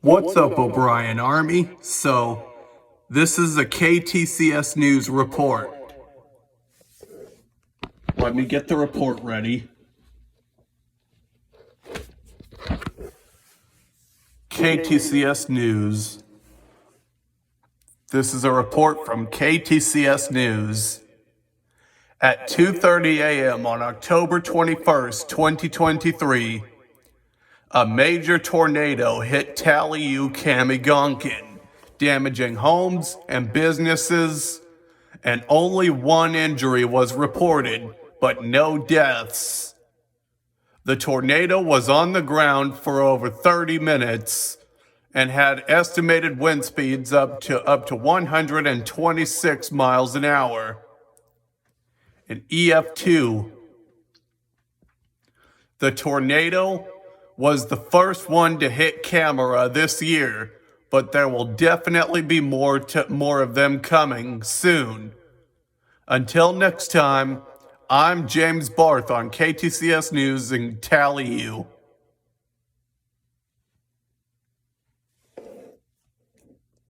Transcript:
What's up, O'Brien Army? So, this is a KTCS News report. Let me get the report ready. KTCS News. This is a report from KTCS News. At 2:30 a.m. on October 21st, 2023, a major tornado hit Tallieuh, Camigonkain, damaging homes and businesses, and only one injury was reported, but no deaths. The tornado was on the ground for over 30 minutes and had estimated wind speeds up to 126 miles an hour. In EF2, the tornado was the first one to hit camera this year, but there will definitely be more of them coming soon. Until next time, I'm James Barth on KTCS News in Tallieuh.